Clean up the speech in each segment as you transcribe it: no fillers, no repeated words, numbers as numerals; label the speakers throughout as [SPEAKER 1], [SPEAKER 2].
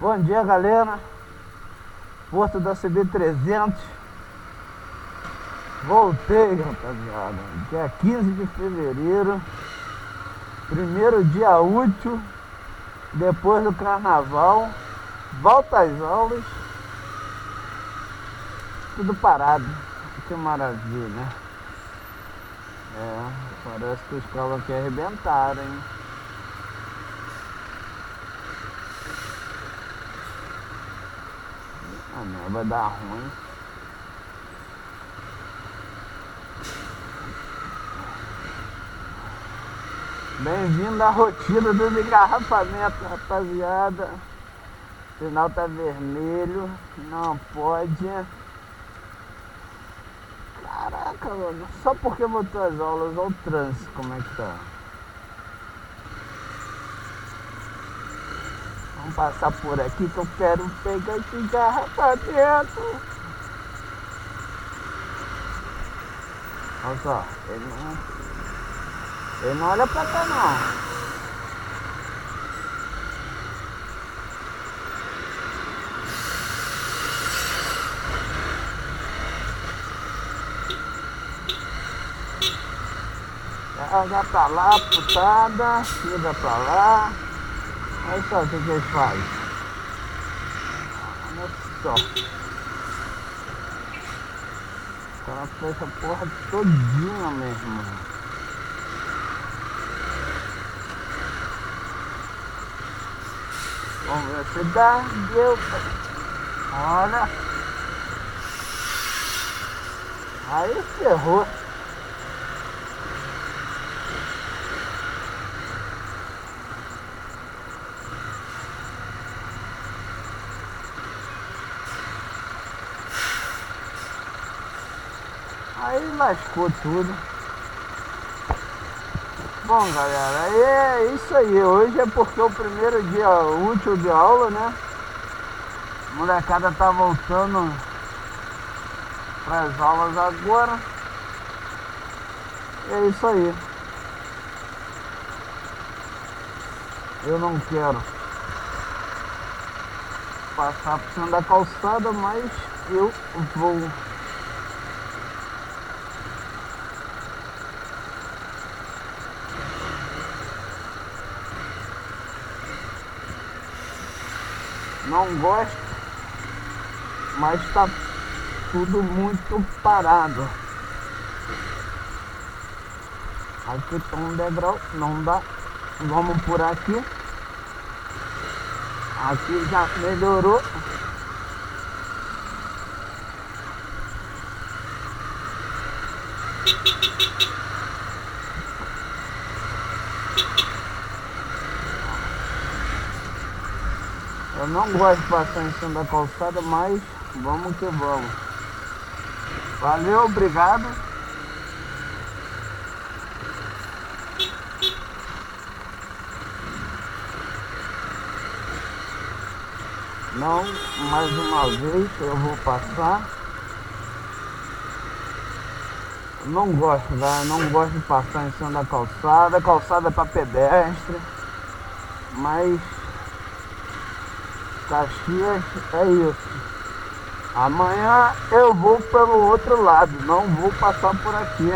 [SPEAKER 1] Bom dia, galera. Porto da CB300. Voltei, rapaziada. Dia 15 de fevereiro. Primeiro dia útil depois do carnaval. Volta às aulas. Tudo parado. Que maravilha. Parece que os caras aqui arrebentaram, hein? Não, vai dar ruim. Bem-vindo à rotina do engarrafamento, rapaziada. O sinal tá vermelho, não pode. Caraca, mano, só porque botou as aulas, olha o trânsito como é que tá. Vamos passar por aqui que eu quero pegar esse engarrafamento. Olha só, ele não olha pra cá não. Larga pra lá, putada, liga pra lá. Olha só o que eles fazem. Olha só. O cara fez essa porra todinha mesmo. Vamos ver se dá. Deu. Olha. Aí ferrou. Aí lascou tudo. Bom, galera, aí é isso aí. Hoje é porque é o primeiro dia útil de aula, né? A molecada tá voltando para as aulas agora. É isso aí. Eu não quero passar por cima da calçada, mas eu vou. Não gosto, mas tá tudo muito parado. Aqui tá um degrau, não dá. Vamos por aqui. Aqui já melhorou. Eu não gosto de passar em cima da calçada, mas vamos que vamos. Valeu, obrigado. Não, mais uma vez eu vou passar. Não gosto, velho. Não gosto de passar em cima da calçada. Calçada é para pedestre. Mas Caxias é isso. Amanhã eu vou pelo outro lado. Não vou passar por aqui.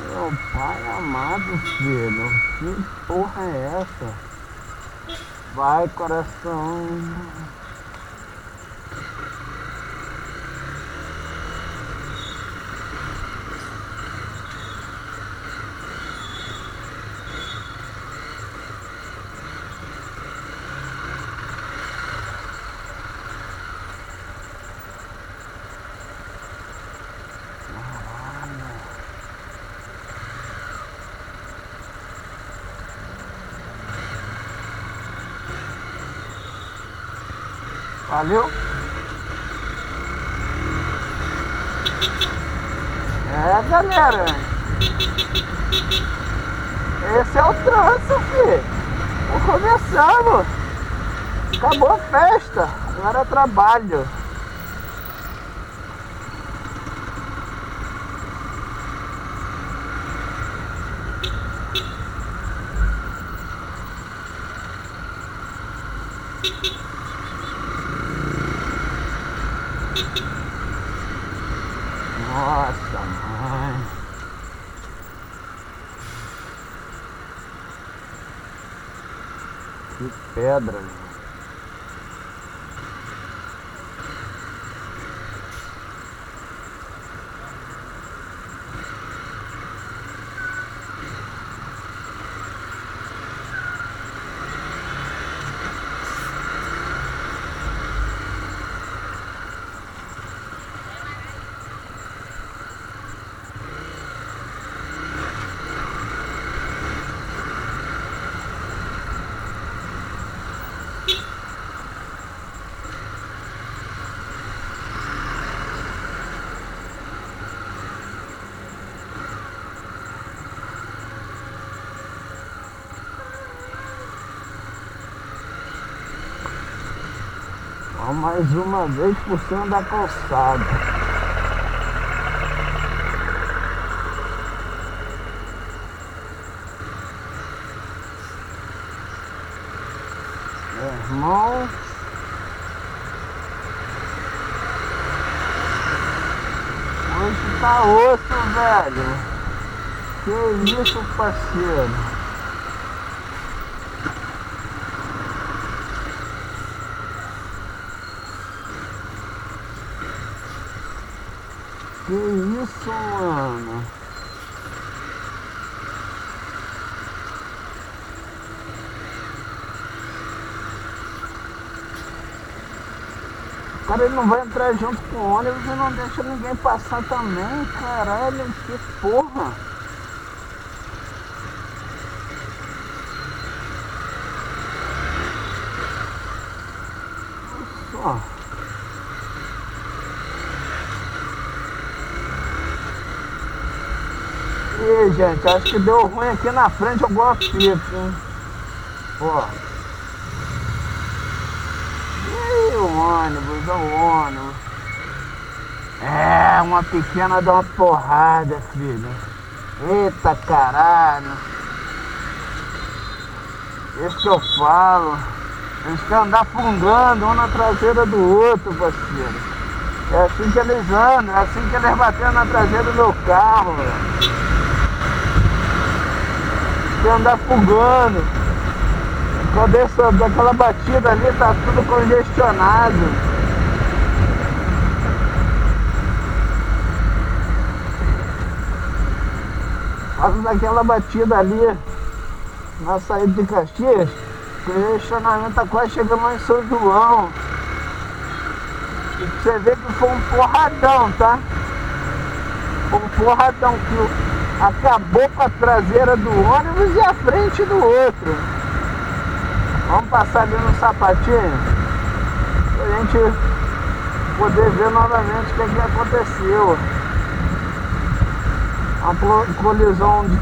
[SPEAKER 1] Meu pai amado, filho, que porra é essa? Vai, coração. Valeu? galera. Esse é o trânsito, filho. Tô começando. Acabou a festa. Agora é trabalho. Nossa, mãe. Que pedra, meu. Mais uma vez por cima da calçada. Meu irmão, hoje tá osso, velho. Que isso, parceiro? Que isso, mano? O cara ele não vai entrar junto com o ônibus e não deixa ninguém passar também, caralho, que porra! Olha só. Ih, gente, acho que deu ruim aqui na frente alguma fita, hein? Ó. Ih, o ônibus. É, uma pequena dá uma porrada, filho. Eita caralho. Isso que eu falo. Eles querem andar fungando um na traseira do outro, parceiro. É assim que eles andam, é assim que eles bateram na traseira do meu carro, velho. Andar fugando. Quando daquela batida ali tá tudo congestionado. Quando daquela batida ali na saída de Caxias, o congestionamento tá quase chegando lá em São João. E você vê que foi um porradão, tá? Foi um porradão que acabou com a traseira do ônibus e a frente do outro. Vamos passar ali no sapatinho pra gente poder ver novamente o que aconteceu. Uma colisão de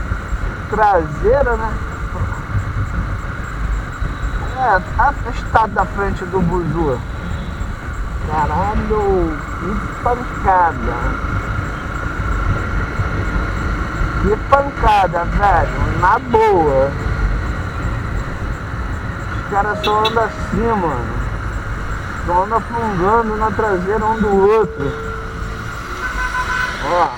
[SPEAKER 1] traseira, né? É, o estado da frente do buzu. Caralho, que pancada. Que pancada, velho, na boa. Os caras só andam assim, mano. Só andam fungando na traseira um do outro. Ó.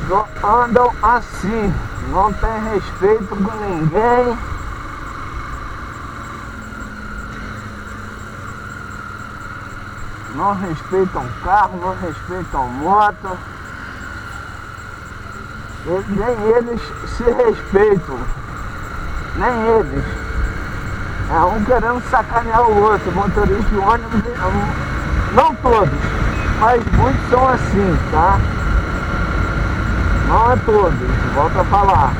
[SPEAKER 1] Só andam assim. Não tem respeito com ninguém. Não respeitam carro, não respeitam moto. Nem eles se respeitam. Nem eles. É um querendo sacanear o outro. Motorista de ônibus, não todos, mas muitos são assim, tá? Não é todos, volto a falar.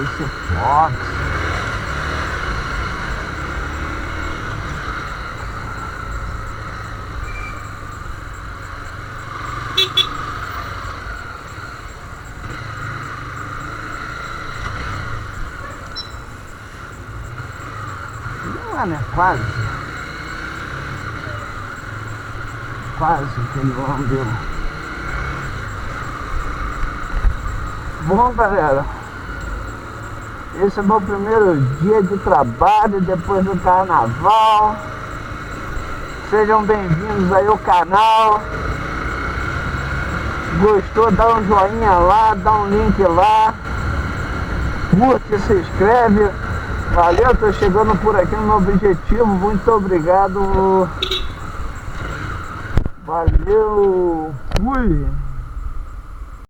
[SPEAKER 1] esse Fox. Não é quase. Quase que ele lambeu. Bom, galera, esse é meu primeiro dia de trabalho depois do carnaval. Sejam bem-vindos aí ao canal. Gostou? Dá um joinha lá, dá um link lá, curte, se inscreve. Valeu, tô chegando por aqui no meu objetivo. Muito obrigado. Valeu, fui.